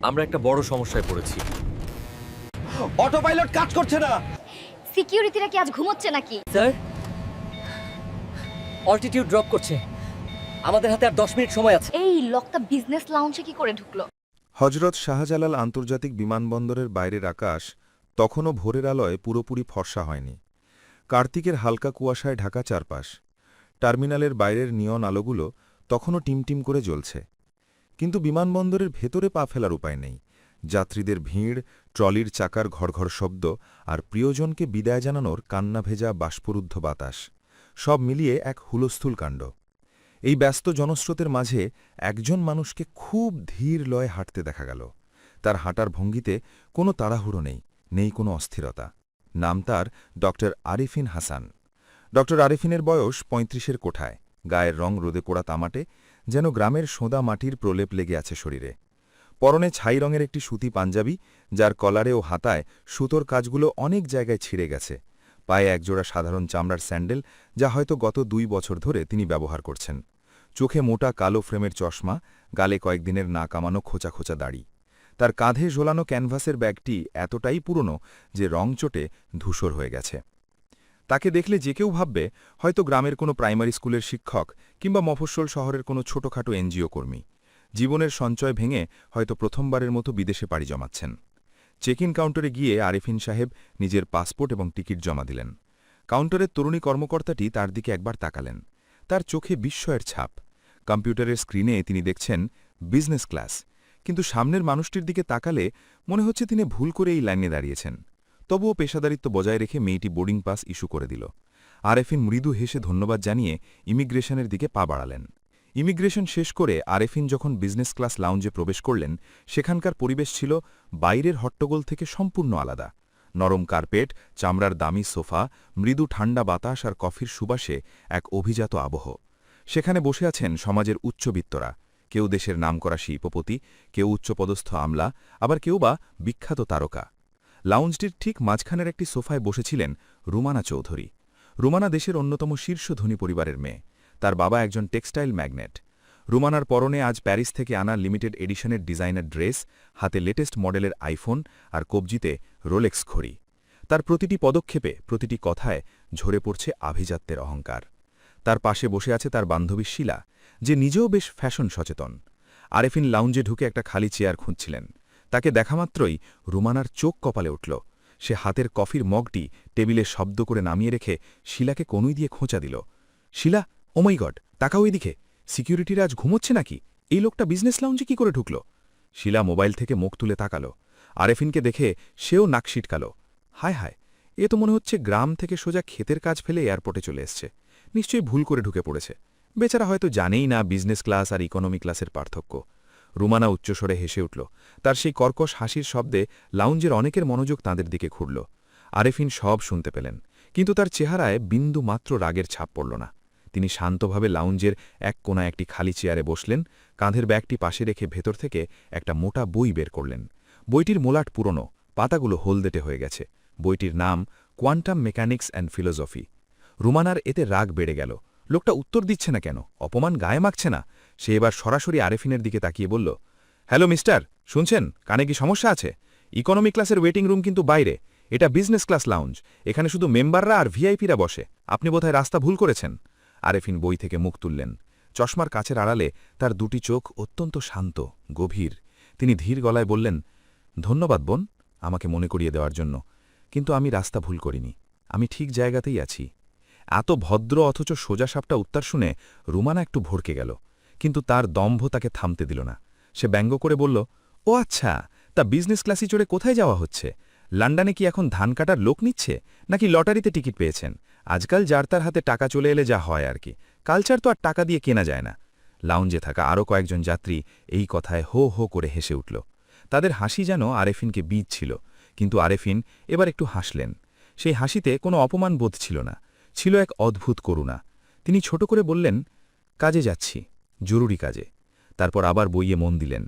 আমরা একটা বড় সমস্যায় পড়েছি। অটো পাইলট কাজ করছে না। সিকিউরিটিরা কি আজ ঘুমোচ্ছে নাকি? স্যার, অল্টিটিউড ড্রপ করছে। আমাদের হাতে আর 10 মিনিট সময় আছে। এই লোকটা বিজনেস লাউঞ্জে কি করে ঢুকলো? হজরত শাহজালাল আন্তর্জাতিক বিমানবন্দরের বাইরের আকাশ তখনও ভোরের আলোয় পুরোপুরি ফর্সা হয়নি। কার্তিকের হালকা কুয়াশায় ঢাকা চারপাশ। টার্মিনালের বাইরের নিয়ন আলোগুলো তখনও টিমটিম করে জ্বলছে। কিন্তু বিমানবন্দরের ভেতরে পা ফেলার উপায় নেই। যাত্রীদের ভিড়, ট্রলির চাকার ঘড়ঘড় শব্দ আর প্রিয়জনকে বিদায় জানানোর কান্না ভেজা বাষ্পরুদ্ধ বাতাস, সব মিলিয়ে এক হুলস্থুল কাণ্ড। এই ব্যস্ত জনস্রোতের মাঝে একজন মানুষকে খুব ধীর লয়ে হাঁটতে দেখা গেল। তার হাঁটার ভঙ্গিতে কোনো তাড়াহুড়ো নেই, নেই কোনো অস্থিরতা। নাম তার ড আরিফিন হাসান। ড আরিফিনের বয়স ৩৫-এর কোঠায়, গায়ের রং রোদে পোড়া তামাটে, যেন গ্রামের সোঁদা মাটির প্রলেপ লেগে আছে শরীরে। পরনে ছাই রঙের একটি সুতি পাঞ্জাবি, যার কলারে ও হাতায় সুতোর কাজগুলো অনেক জায়গায় ছিঁড়ে গেছে। পায়ে একজোড়া সাধারণ চামড়ার স্যান্ডেল, যা হয়তো গত ২ বছর ধরে তিনি ব্যবহার করছেন। চোখে মোটা কালো ফ্রেমের চশমা, গালে কয়েকদিনের না কামানো খোঁচা খোঁচা দাড়ি। তার কাঁধে ঝোলানো ক্যানভাসের ব্যাগটি এতটাই পুরনো যে রং চটে ধূসর হয়ে গেছে। তাকে দেখলে যে কেউ ভাববে হয়তো গ্রামের কোনো প্রাইমারি স্কুলের শিক্ষক কিংবা মফস্বল শহরের কোনো ছোটখাটো এনজিও কর্মী। জীবনের সঞ্চয় ভেঙে হয়তো প্রথমবারের মতো বিদেশে পাড়ি জমাচ্ছেন। চেক ইন কাউন্টারে গিয়ে আরিফিন সাহেব নিজের পাসপোর্ট এবং টিকিট জমা দিলেন। কাউন্টারের তরুণী কর্মকর্তাটি তার দিকে একবার তাকালেন। তার চোখে বিস্ময়ের ছাপ। কম্পিউটারের স্ক্রিনে তিনি দেখছেন বিজনেস ক্লাস, কিন্তু সামনের মানুষটির দিকে তাকালে মনে হচ্ছে তিনি ভুল করে এই লাইনে দাঁড়িয়েছেন। তবুও পেশাদারিত্ব বজায় রেখে মেয়েটি বোর্ডিং পাস ইস্যু করে দিল। আরেফিন মৃদু হেসে ধন্যবাদ জানিয়ে ইমিগ্রেশনের দিকে পা বাড়ালেন। ইমিগ্রেশন শেষ করে আরেফিন যখন বিজনেস ক্লাস লাউঞ্জে প্রবেশ করলেন, সেখানকার পরিবেশ ছিল বাইরের হট্টগোল থেকে সম্পূর্ণ আলাদা। নরম কার্পেট, চামড়ার দামি সোফা, মৃদু ঠান্ডা বাতাস আর কফির সুবাসে এক অভিজাত আবহ। সেখানে বসে আছেন সমাজের উচ্চবিত্তরা, কেউ দেশের নামকরা শিল্পপতি, কেউ উচ্চপদস্থ আমলা, আবার কেউ বা বিখ্যাত তারকা। লাউঞ্জটির ঠিক মাঝখানের একটি সোফায় বসেছিলেন রুমানা চৌধুরী। রুমানা দেশের অন্যতম শীর্ষ ধনী পরিবারের মেয়ে। তার বাবা একজন টেক্সটাইল ম্যাগনেট। রুমানার পরনে আজ প্যারিস থেকে আনা লিমিটেড এডিশনের ডিজাইনার ড্রেস, হাতে লেটেস্ট মডেলের আইফোন আর কবজিতে রোলেক্স ঘড়ি। তার প্রতিটি পদক্ষেপে, প্রতিটি কথায় ঝরে পড়ছে আভিজাত্যের অহংকার। তার পাশে বসে আছে তার বান্ধবী শিলা, যে নিজেও বেশ ফ্যাশন সচেতন। আরেফিন লাউঞ্জে ঢুকে একটা খালি চেয়ার খুঁজছিলেন। তাকে দেখামাত্রই রুমানার চোখ কপালে উঠল। সে হাতের কফির মগটি টেবিলে শব্দ করে নামিয়ে রেখে শিলাকে কনুই দিয়ে খোঁচা দিল। শিলা, ও মাই গড, তাকাও এদিকে। সিকিউরিটিরা আজ ঘুমোচ্ছে নাকি? এই লোকটা বিজনেস লাউঞ্জে কি করে ঢুকল? শিলা মোবাইল থেকে মুখ তুলে তাকাল। আরেফিনকে দেখে সেও নাক সিটকাল। হায় হায়, এ তো মনে হচ্ছে গ্রাম থেকে সোজা ক্ষেতের কাজ ফেলে এয়ারপোর্টে চলে এসছে। নিশ্চয়ই ভুল করে ঢুকে পড়েছে। বেচারা হয়তো জানেই না বিজনেস ক্লাস আর ইকোনমি ক্লাসের পার্থক্য। রুমানা উচ্চস্বরে হেসে উঠল। তার সেই কর্কশ হাসির শব্দে লাউঞ্জের অনেকের মনোযোগ তাঁদের দিকে ঘুরল। আরেফিন সব শুনতে পেলেন, কিন্তু তার চেহারায় বিন্দু মাত্র রাগের ছাপ পড়ল না। তিনি শান্তভাবে লাউঞ্জের এক কোণায় একটি খালি চেয়ারে বসলেন, কাঁধের ব্যাগটি পাশে রেখে ভেতর থেকে একটা মোটা বই বের করলেন। বইটির মোলাট পুরনো, পাতাগুলো হলদেটে হয়ে গেছে। বইটির নাম কোয়ান্টাম মেকানিক্স অ্যান্ড ফিলোসফি। রুমানার এতে রাগ বেড়ে গেল। লোকটা উত্তর দিচ্ছে না কেন? অপমান গায়ে মাখছে না? সে এবার সরাসরি আরেফিনের দিকে তাকিয়ে বলল, হ্যালো মিস্টার, শুনছেন? কানে কি সমস্যা আছে? ইকোনমি ক্লাসের ওয়েটিং রুম কিন্তু বাইরে। এটা বিজনেস ক্লাস লাউঞ্জ। এখানে শুধু মেম্বাররা আর ভিআইপিরা বসে। আপনি বোধহয় রাস্তা ভুল করেছেন। আরেফিন বই থেকে মুখ তুললেন। চশমার কাচের আড়ালে তার দুটি চোখ অত্যন্ত শান্ত, গভীর। তিনি ধীর গলায় বললেন, ধন্যবাদ বোন, আমাকে মনে করিয়ে দেওয়ার জন্য। কিন্তু আমি রাস্তা ভুল করিনি। আমি ঠিক জায়গাতেই আছি। এত ভদ্র অথচ সোজা সাপটা উত্তর শুনে রুমানা একটু ভড়কে গেল, কিন্তু তার দম্ভ তাকে থামতে দিল না। সে ব্যঙ্গ করে বলল, ও আচ্ছা, তা বিজনেস ক্লাসে চড়ে কোথায় যাওয়া হচ্ছে? লন্ডনে কি এখন ধান কাটার লোক নিচ্ছে, নাকি লটারিতে টিকিট পেয়েছেন? আজকাল যার তার হাতে টাকা চলে এলে যা হয় আর কি। কালচার তো আর টাকা দিয়ে কেনা যায় না। লাউঞ্জে থাকা আরও কয়েকজন যাত্রী এই কথায় হো হো করে হেসে উঠল। তাদের হাসি যেন আরেফিনকে বীজ ছিল, কিন্তু আরেফিন এবার একটু হাসলেন। সেই হাসিতে কোনো অপমান বোধ ছিল না, ছিল এক অদ্ভুত করুণা। তিনি ছোট করে বললেন, কাজে যাচ্ছি, জরুরি কাজে। তারপর আবার বইয়ে মন দিলেন।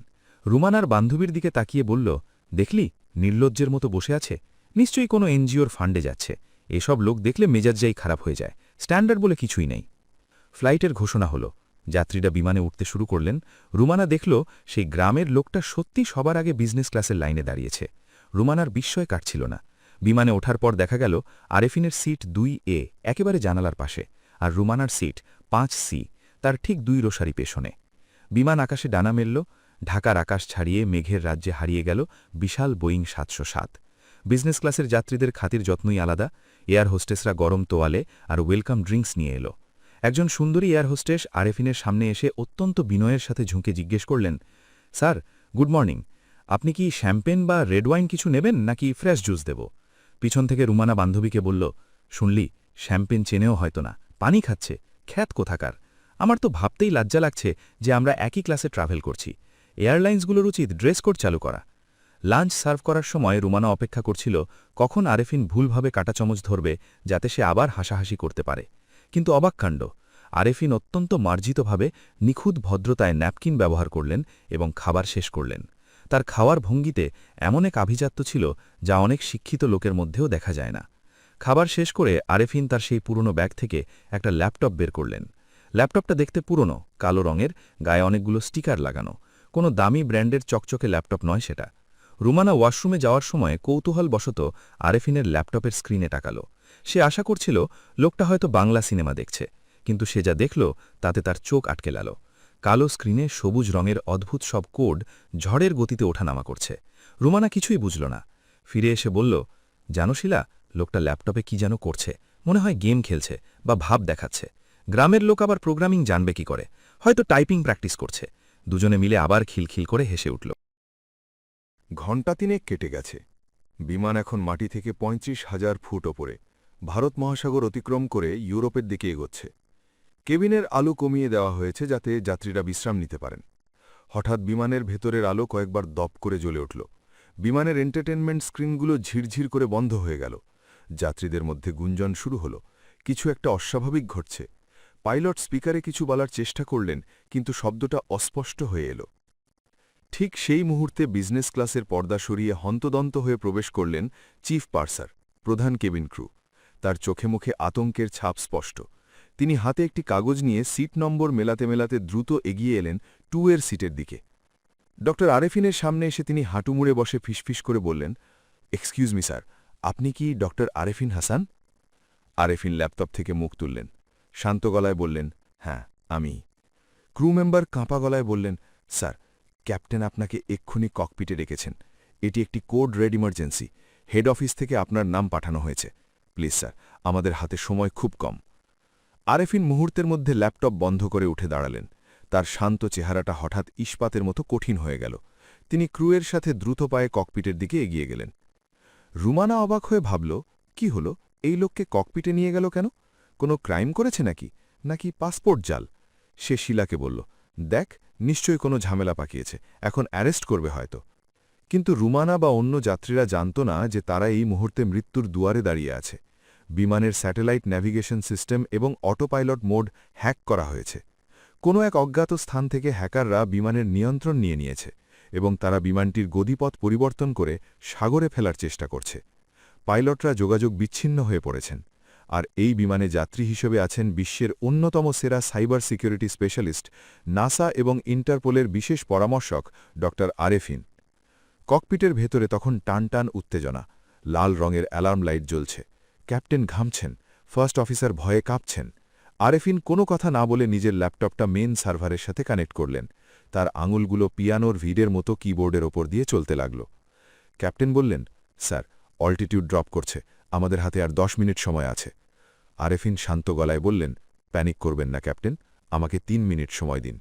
রুমানার বান্ধবীর দিকে তাকিয়ে বলল, দেখলি, নির্লজ্জের মতো বসে আছে। নিশ্চয়ই কোনো এনজিওর ফান্ডে যাচ্ছে। এসব লোক দেখলে মেজাজ্জাই খারাপ হয়ে যায়। স্ট্যান্ডার্ড বলে কিছুই নেই। ফ্লাইটের ঘোষণা হলো। যাত্রীরা বিমানে উঠতে শুরু করলেন। রুমানা দেখল সেই গ্রামের লোকটা সত্যি সবার আগে বিজনেস ক্লাসের লাইনে দাঁড়িয়েছে। রুমানার বিস্ময় কাটছিল না। বিমানে ওঠার পর দেখা গেল আরেফিনের সিট 2A একেবারে জানালার পাশে, আর রুমানার সিট 5C তার ঠিক 2 রোসারি পেছনে। বিমান আকাশে ডানা মেলল, ঢাকার আকাশ ছাড়িয়ে মেঘের রাজ্যে হারিয়ে গেল বিশাল বোয়িং 707। বিজনেস ক্লাসের যাত্রীদের খাতির যত্নই আলাদা। এয়ার হোস্টেসরা গরম তোয়ালে আর ওয়েলকাম ড্রিঙ্কস নিয়ে এলো। একজন সুন্দরী এয়ার হোস্টেস আরেফিনের সামনে এসে অত্যন্ত বিনয়ের সাথে ঝুঁকে জিজ্ঞেস করলেন, স্যার গুড মর্নিং, আপনি কি শ্যাম্পেন বা রেড ওয়াইন কিছু নেবেন নাকি ফ্রেশ জুস দেব? পিছন থেকে রুমানা বান্ধবীকে বলল, শুনলি, শ্যাম্পেন চেনেও হয়তো না, পানি খাচ্ছে, খ্যাত কোথাকার। আমার তো ভাবতেই লজ্জা লাগছে যে আমরা একই ক্লাসে ট্রাভেল করছি। এয়ারলাইন্সগুলোর উচিত ড্রেস কোড চালু করা। লাঞ্চ সার্ভ করার সময় রুমানা অপেক্ষা করছিল কখন আরেফিন ভুলভাবে কাঁটা চামচ ধরবে, যাতে সে আবার হাসাহাসি করতে পারে। কিন্তু অবাক কাণ্ড, আরেফিন অত্যন্ত মার্জিতভাবে নিখুঁত ভদ্রতায় ন্যাপকিন ব্যবহার করলেন এবং খাবার শেষ করলেন। তার খাওয়ার ভঙ্গিতে এমন এক আভিজাত্য ছিল যা অনেক শিক্ষিত লোকের মধ্যেও দেখা যায় না। খাবার শেষ করে আরেফিন তার সেই পুরনো ব্যাগ থেকে একটা ল্যাপটপ বের করলেন। ল্যাপটপটা দেখতে পুরনো, কালো রঙের, গায়ে অনেকগুলো স্টিকার লাগানো। কোনো দামি ব্র্যান্ডের চকচকে ল্যাপটপ নয় সেটা। রুমানা ওয়াশরুমে যাওয়ার সময় কৌতূহলবশত আরেফিনের ল্যাপটপের স্ক্রিনে তাকাল। সে আশা করছিল লোকটা হয়তো বাংলা সিনেমা দেখছে, কিন্তু সে যা দেখল তাতে তার চোখ আটকে গেল। কালো স্ক্রিনে সবুজ রঙের অদ্ভুত সব কোড ঝড়ের গতিতে ওঠানামা করছে। রুমানা কিছুই বুঝল না। ফিরে এসে বলল, জানো শিলা, লোকটা ল্যাপটপে কি যেন করছে, মনে হয় গেম খেলছে বা ভাব দেখাচ্ছে। গ্রামের লোক আবার প্রোগ্রামিং জানবে কি করে, হয়তো টাইপিং প্র্যাকটিস করছে। দুজনে মিলে আবার খিলখিল করে হেসে উঠল। ঘণ্টা তিনেক কেটে গেছে। বিমান এখন মাটি থেকে ৩৫,০০০ ফুট ওপরে ভারত মহাসাগর অতিক্রম করে ইউরোপের দিকে এগোচ্ছে। কেবিনের আলো কমিয়ে দেওয়া হয়েছে যাতে যাত্রীরা বিশ্রাম নিতে পারেন। হঠাৎ বিমানের ভেতরের আলো কয়েকবার দপ করে জ্বলে উঠল। বিমানের এন্টারটেনমেন্ট স্ক্রিনগুলো ঝিরঝির করে বন্ধ হয়ে গেল। যাত্রীদের মধ্যে গুঞ্জন শুরু হল, কিছু একটা অস্বাভাবিক ঘটছে। পাইলট স্পিকারে কিছু বলার চেষ্টা করলেন, কিন্তু শব্দটা অস্পষ্ট হয়ে এল। ঠিক সেই মুহূর্তে বিজনেস ক্লাসের পর্দা সরিয়ে হন্তদন্ত হয়ে প্রবেশ করলেন চিফ পার্সার, প্রধান কেবিন ক্রু। তার চোখে মুখে আতঙ্কের ছাপ স্পষ্ট। তিনি হাতে একটি কাগজ নিয়ে সিট নম্বর মেলাতে মেলাতে দ্রুত এগিয়ে এলেন 2 সিটের দিকে। ড আরেফিনের সামনে এসে তিনি হাঁটু মুড়ে বসে ফিসফিস করে বললেন, এক্সকিউজ মি স্যার, আপনি কি ড আরেফিন হাসান? আরেফিন ল্যাপটপ থেকে মুখ তুললেন, শান্ত গলায় বললেন, হ্যাঁ আমি। ক্রু মেম্বার কাঁপা গলায় বললেন, স্যার, ক্যাপ্টেন আপনাকে এক্ষুনি ককপিটে রেখেছেন। এটি একটি code red emergency. Head office থেকে আপনার নাম পাঠানো হয়েছে। প্লিজ স্যার, আমাদের হাতে সময় খুব কম। আরেফিন মুহূর্তের মধ্যে ল্যাপটপ বন্ধ করে উঠে দাঁড়ালেন। তার শান্ত চেহারাটা হঠাৎ ইস্পাতের মতো কঠিন হয়ে গেল। তিনি ক্রুয়ের সাথে দ্রুত পায়ে ককপিটের দিকে এগিয়ে গেলেন। রুমানা অবাক হয়ে ভাবল, কি হল, এই লোককে ককপিটে নিয়ে গেল কেন? কোনো ক্রাইম করেছে নাকি পাসপোর্ট জাল? সে শিলাকে বলল, দেখ, নিশ্চয়ই কোনো ঝামেলা পাকিয়েছে, এখন অ্যারেস্ট করবে হয়তো। কিন্তু রুমানা বা অন্য যাত্রীরা জানত না যে তারা এই মুহূর্তে মৃত্যুর দুয়ারে দাঁড়িয়ে আছে। বিমানের স্যাটেলাইট ন্যাভিগেশন সিস্টেম এবং অটোপাইলট মোড হ্যাক করা হয়েছে। কোনো এক অজ্ঞাত স্থান থেকে হ্যাকাররা বিমানের নিয়ন্ত্রণ নিয়েছে এবং তারা বিমানটির গতিপথ পরিবর্তন করে সাগরে ফেলার চেষ্টা করছে। পাইলটরা যোগাযোগ বিচ্ছিন্ন হয়ে পড়েছেন। আর এই বিমানে যাত্রী হিসেবে আছেন বিশ্বের অন্যতম সেরা সাইবার সিকিউরিটি স্পেশালিস্ট, নাসা এবং ইন্টারপোলের বিশেষ পরামর্শক ড আরেফিন। ককপিটের ভেতরে তখন টানটান উত্তেজনা। লাল রঙের অ্যালার্ম লাইট জ্বলছে। ক্যাপ্টেন ঘামছেন, ফার্স্ট অফিসার ভয়ে কাঁপছেন। আরেফিন কোনো কথা না বলে নিজের ল্যাপটপটা মেন সার্ভারের সাথে কানেক্ট করলেন। তার আঙুলগুলো পিয়ানোর ভিডের মতো কিবোর্ডের ওপর দিয়ে চলতে লাগল। ক্যাপ্টেন বললেন, স্যার, অল্টিটিউড ড্রপ করছে, আমাদের হাতে আর 10 মিনিট সময় আছে। আরেফিন শান্ত গলায় বললেন, প্যানিক করবেন না ক্যাপ্টেন, আমাকে 3 মিনিট সময় দিন।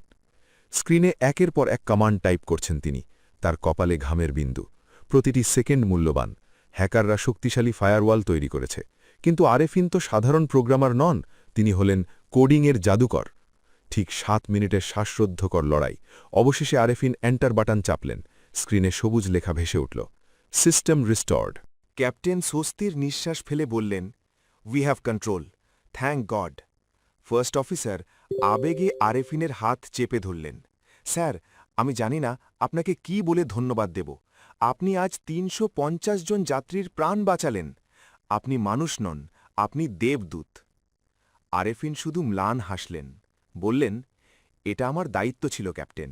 স্ক্রিনে একের পর এক কমান্ড টাইপ করছেন তিনি। তার কপালে ঘামের বিন্দু। প্রতিটি সেকেন্ড মূল্যবান। হ্যাকাররা শক্তিশালী ফায়ারওয়াল তৈরি করেছে, কিন্তু আরেফিন তো সাধারণ প্রোগ্রামার নন, তিনি হলেন কোডিংয়ের জাদুকর। ঠিক 7 মিনিটের শ্বাসরুদ্ধকর লড়াই। অবশেষে আরেফিন এন্টার বাটন চাপলেন। স্ক্রিনে সবুজ লেখা ভেসে উঠল, সিস্টেম রিস্টোর্ড। ক্যাপ্টেন স্বস্তির নিঃশ্বাস ফেলে বললেন, we have control, thank god. First officer আবেগে আরেফিনের হাত চেপে ধরলেন। স্যার, আমি জানি না আপনাকে কি বলে ধন্যবাদ দেব। আপনি আজ ৩৫০ জন যাত্রীর প্রাণ বাঁচালেন। আপনি মানুষ নন, আপনি দেবদূত। আরেফিন শুধু ম্লান হাসলেন, বললেন, এটা আমার দায়িত্ব ছিল ক্যাপ্টেন।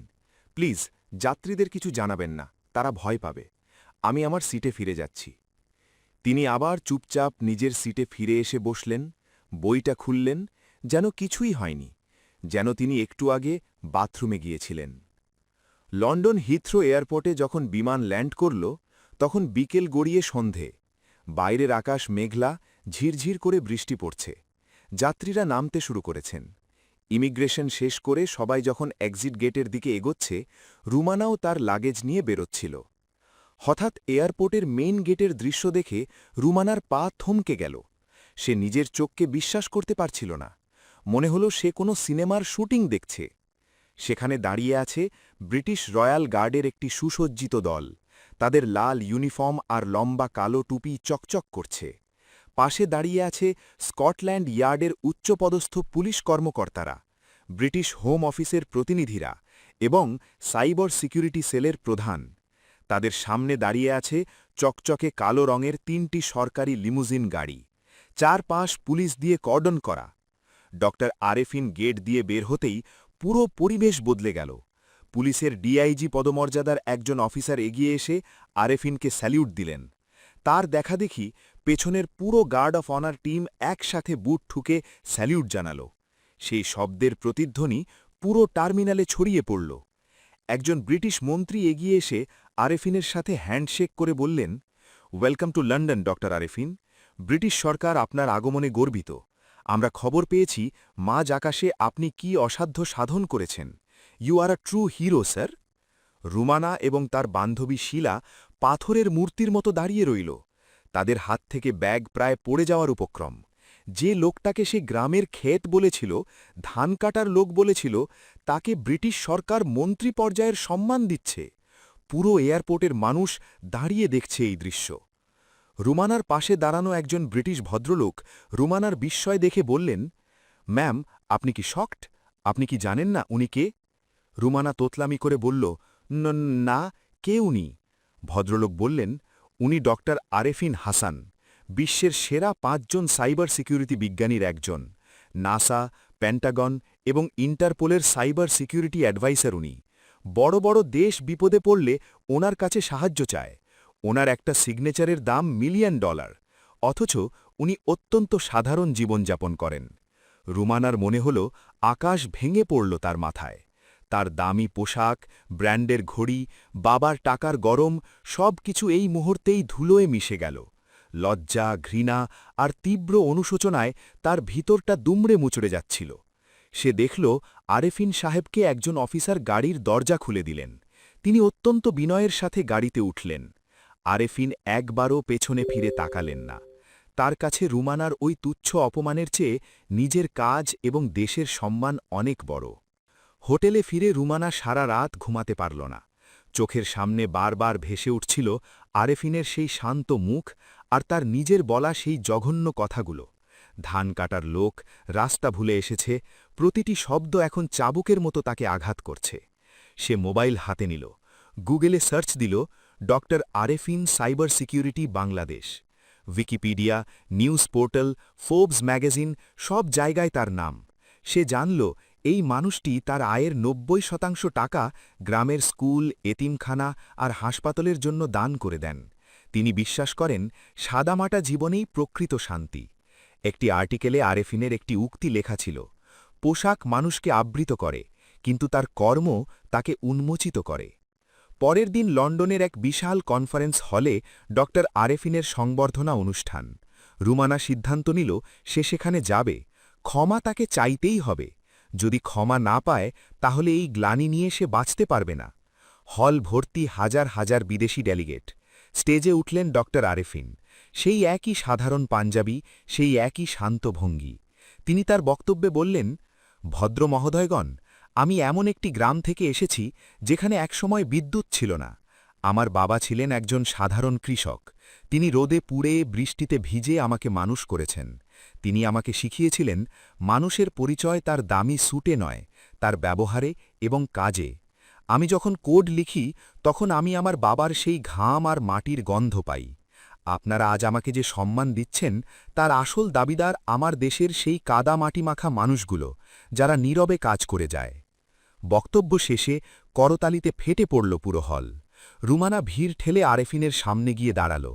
প্লিজ যাত্রীদের কিছু জানাবেন না, তারা ভয় পাবে। আমি আমার সিটে ফিরে যাচ্ছি। তিনি আবার চুপচাপ নিজের সিটে ফিরে এসে বসলেন, বইটা খুললেন, যেন কিছুই হয়নি, যেন তিনি একটু আগে বাথরুমে গিয়েছিলেন। লন্ডন হিথ্রো এয়ারপোর্টে যখন বিমান ল্যান্ড করল, তখন বিকেল গড়িয়ে সন্ধে। বাইরের আকাশ মেঘলা, ঝিরঝির করে বৃষ্টি পড়ছে। যাত্রীরা নামতে শুরু করেছেন। ইমিগ্রেশন শেষ করে সবাই যখন এক্সিট গেটের দিকে এগোচ্ছে, রুমানাও তার লাগেজ নিয়ে বেরোচ্ছিল। হঠাৎ এয়ারপোর্টের মেইন গেটের দৃশ্য দেখে রুমানার পা থমকে গেল। সে নিজের চোখকে বিশ্বাস করতে পারছিল না। মনে হলো সে কোনো সিনেমার শুটিং দেখছে। সেখানে দাঁড়িয়ে আছে ব্রিটিশ রয়্যাল গার্ডের একটি সুসজ্জিত দল। তাদের লাল ইউনিফর্ম আর লম্বা কালো টুপি চকচক করছে। পাশে দাঁড়িয়ে আছে স্কটল্যান্ড ইয়ার্ডের উচ্চপদস্থ পুলিশ কর্মকর্তারা, ব্রিটিশ হোম অফিসের প্রতিনিধিরা এবং সাইবার সিকিউরিটি সেলের প্রধান। তাদের সামনে দাঁড়িয়ে আছে চকচকে কালো রঙের ৩টি সরকারি লিমুজিন গাড়ি, চারপাশ পুলিশ দিয়ে কর্ডন করা। ড আরেফিন গেট দিয়ে বের হতেই পুরো পরিবেশ বদলে গেল। পুলিশের ডিআইজি পদমর্যাদার একজন অফিসার এগিয়ে এসে আরেফিনকে স্যালিউট দিলেন। তার দেখাদেখি পেছনের পুরো গার্ড অফ অনার টিম একসাথে বুট ঠুকে স্যালিউট জানাল। সেই শব্দের প্রতিধ্বনি পুরো টার্মিনালে ছড়িয়ে পড়ল। একজন ব্রিটিশ মন্ত্রী এগিয়ে এসে আরেফিনের সাথে হ্যান্ডশেক করে বললেন, welcome to London doctor Arefin. British সরকার আপনার আগমনে গর্বিত। আমরা খবর পেয়েছি মাঝ আকাশে আপনি কি অসাধ্য সাধন করেছেন। You are a true hero sir. Rumana এবং তার বান্ধবী শীলা পাথরের মূর্তির মতো দাঁড়িয়ে রইল। তাদের হাত থেকে ব্যাগ প্রায় পড়ে যাওয়ার উপক্রম। যে লোকটাকে সে গ্রামের ক্ষেত বলেছিল, ধান কাটার লোক বলেছিল, তাকে ব্রিটিশ সরকার মন্ত্রী পর্যায়ের সম্মান দিচ্ছে। পুরো এয়ারপোর্টের মানুষ দাঁড়িয়ে দেখছে এই দৃশ্য। রুমানার পাশে দাঁড়ানো একজন ব্রিটিশ ভদ্রলোক রুমানার বিস্ময় দেখে বললেন, ম্যাম, আপনি কি শকড? আপনি কি জানেন না উনি কে? রুমানা তোতলামি করে বলল, না, কে উনি? ভদ্রলোক বললেন, উনি ডক্টর আরেফিন হাসান, বিশ্বের সেরা ৫ জন সাইবার সিকিউরিটি বিজ্ঞানীর একজন। নাসা, পেন্টাগন এবং ইন্টারপোলের সাইবার সিকিউরিটি অ্যাডভাইসার উনি। বড় বড় দেশ বিপদে পড়লে ওনার কাছে সাহায্য চায়। ওনার একটা সিগনেচারের দাম $1 মিলিয়ন, অথচ উনি অত্যন্ত সাধারণ জীবনযাপন করেন। রুমানার মনে হল আকাশ ভেঙে পড়ল তার মাথায়। তার দামি পোশাক, ব্র্যান্ডের ঘড়ি, বাবার টাকার গরম সব কিছু এই মুহূর্তেই ধুলোয় মিশে গেল। লজ্জা, ঘৃণা আর তীব্র অনুশোচনায় তার ভিতরটা দুমড়ে মুচড়ে যাচ্ছিল। সে দেখল আরেফিন সাহেবকে একজন অফিসার গাড়ির দরজা খুলে দিলেন। তিনি অত্যন্ত বিনয়ের সাথে গাড়িতে উঠলেন। আরেফিন একবারও পেছনে ফিরে তাকালেন না। তার কাছে রুমানার ওই তুচ্ছ অপমানের চেয়ে নিজের কাজ এবং দেশের সম্মান অনেক বড়। হোটেলে ফিরে রুমানা সারা রাত ঘুমাতে পারল না। চোখের সামনে বারবার ভেসে উঠছিল আরেফিনের সেই শান্ত মুখ আর তার নিজের বলা সেই জঘন্য কথাগুলো। ধান কাটার লোক, রাস্তা ভুলে এসেছে, প্রতিটি শব্দ এখন চাবুকের মতো তাকে আঘাত করছে। সে মোবাইল হাতে নিল, গুগলে সার্চ দিল doctor Arefin cyber security Bangladesh. Wikipedia, news portal, Forbes magazine সব জায়গায় তার নাম। সে জানল এই মানুষটি তার আয়ের ৯০% টাকা গ্রামের স্কুল, এতিমখানা আর হাসপাতালের জন্য দান করে দেন। তিনি বিশ্বাস করেন সাদামাটা জীবনেই প্রকৃত শান্তি। একটি আর্টিকেলে আরেফিনের একটি উক্তি লেখা ছিল, পোশাক মানুষকে আবৃত করে, কিন্তু তার কর্ম তাকে উন্মোচিত করে। পরের দিন লন্ডনের এক বিশাল কনফারেন্স হলে ডক্টর আরেফিনের সংবর্ধনা অনুষ্ঠান। রুমানা সিদ্ধান্ত নিল সে সেখানে যাবে। ক্ষমা তাকে চাইতেই হবে। যদি ক্ষমা না পায় তাহলে এই গ্লানি নিয়ে সে বাঁচতে পারবে না। হল ভর্তি হাজার হাজার বিদেশি ডেলিগেট। স্টেজে উঠলেন ডক্টর আরেফিন। সেই একই সাধারণ পাঞ্জাবি, সেই একই শান্ত ভঙ্গি। তিনি তার বক্তব্যে বললেন, ভদ্র মহোদয়গণ, আমি এমন একটি গ্রাম থেকে এসেছি যেখানে একসময় বিদ্যুৎ ছিল না। আমার বাবা ছিলেন একজন সাধারণ কৃষক। তিনি রোদে পুড়ে বৃষ্টিতে ভিজে আমাকে মানুষ করেছেন। তিনি আমাকে শিখিয়েছিলেন মানুষের পরিচয় তার দামি স্যুটে নয়, তার ব্যবহারে এবং কাজে। আমি যখন কোড লিখি তখন আমি আমার বাবার সেই ঘাম আর মাটির গন্ধ পাই। আপনারা আজ আমাকে যে সম্মান দিচ্ছেন তার আসল দাবিদার আমার দেশের সেই কাদা মাটি মাখা মানুষগুলো, যারা নীরবে কাজ করে যায়। বক্তব্য শেষে করতালিতে ফেটে পড়ল পুরো হল। রুমানা ভিড় ঠেলে আরেফিনের সামনে গিয়ে দাঁড়াল।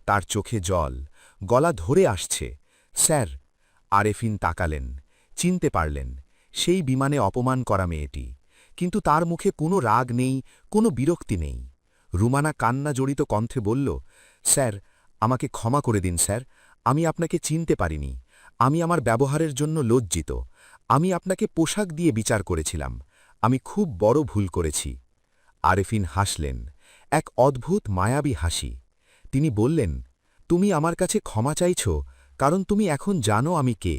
তার চোখে জল, গলা ধরে আসছে। স্যার। আরেফিন তাকালেন, চিনতে পারলেন সেই বিমানে অপমান করা মেয়েটি। কিন্তু তার মুখে কোনো রাগ নেই, কোনো বিরক্তি নেই। রুমানা কান্না জড়িত কণ্ঠে বলল, স্যার, আমাকে ক্ষমা করে দিন স্যার, আমি আপনাকে চিনতে পারিনি। আমি আমার ব্যবহারের জন্য লজ্জিত। আমি আপনাকে পোশাক দিয়ে বিচার করেছিলাম। আমি খুব বড় ভুল করেছি। আরেফিন হাসলেন, এক অদ্ভুত মায়াবী হাসি। তিনি বললেন, তুমি আমার কাছে ক্ষমা চাইছ কারণ তুমি এখন জানো আমি কে।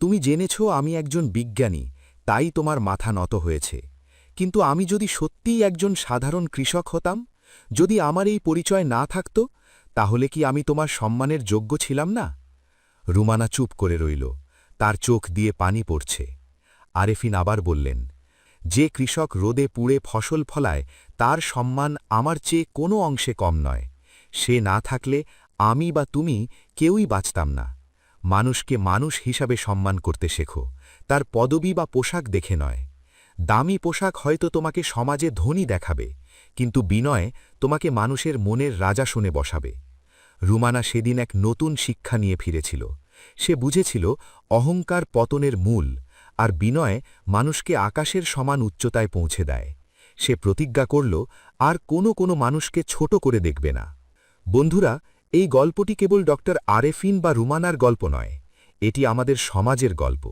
তুমি জেনেছ আমি একজন বিজ্ঞানী, তাই তোমার মাথা নত হয়েছে। কিন্তু আমি যদি সত্যিই একজন সাধারণ কৃষক হতাম, যদি আমার এই পরিচয় না থাকত, তাহলে কি আমি তোমার সম্মানের যোগ্য ছিলাম না? রুমানা চুপ করে রইল, তার চোখ দিয়ে পানি পড়ছে। আরেফিন আবার বললেন, যে কৃষক রোদে পুড়ে ফসল ফলায় তার সম্মান আমার চেয়ে কোনো অংশে কম নয়। সে না থাকলে আমি বা তুমি কেউই বাঁচতাম না। মানুষকে মানুষ হিসাবে সম্মান করতে শেখো, তার পদবি বা পোশাক দেখে নয়। দামি পোশাক হয়তো তোমাকে সমাজে ধনী দেখাবে, কিন্তু বিনয় তোমাকে মানুষের মনের রাজা শুনে বসাবে। রুমানা সেদিন এক নতুন শিক্ষা নিয়ে ফিরেছিল। সে বুঝেছিল অহংকার পতনের মূল, আর বিনয় মানুষকে আকাশের সমান উচ্চতায় পৌঁছে দেয়। সে প্রতিজ্ঞা করল আর কোনো মানুষকে ছোট করে দেখবে না। বন্ধুরা, এই গল্পটি কেবল ডক্টর আরেফিন বা রুমানার গল্প নয়, এটি আমাদের সমাজের গল্প।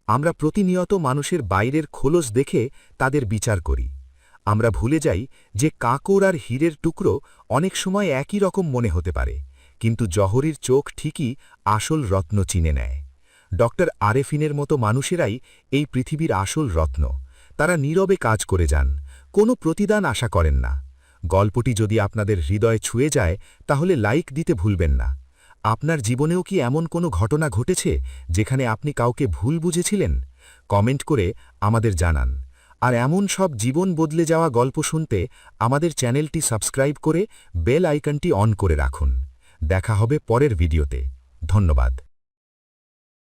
আমরা প্রতিনিয়ত মানুষের বাইরের খোলস দেখে তাদের বিচার করি। আমরা ভুলে যাই যে কাঁকড় আর হীরের টুকরো অনেক সময় একই রকম মনে হতে পারে, কিন্তু জহরির চোখ ঠিকই আসল রত্ন চিনে নেয়। ডক্টর আরেফিনের মতো মানুষেরাই এই পৃথিবীর আসল রত্ন। তারা নীরবে কাজ করে যান, কোনো প্রতিদান আশা করেন না। গল্পটি যদি আপনাদের হৃদয় ছুঁয়ে যায় তাহলে লাইক দিতে ভুলবেন না। আপনার জীবনেও কি এমন কোনো ঘটনা ঘটেছে যেখানে আপনি কাউকে ভুল বুঝেছিলেন? কমেন্ট করে আমাদের জানান। আর এমন সব জীবন বদলে যাওয়া গল্প শুনতে আমাদের চ্যানেলটি সাবস্ক্রাইব করে বেল আইকনটি অন করে রাখুন। দেখা হবে পরের ভিডিওতে। ধন্যবাদ।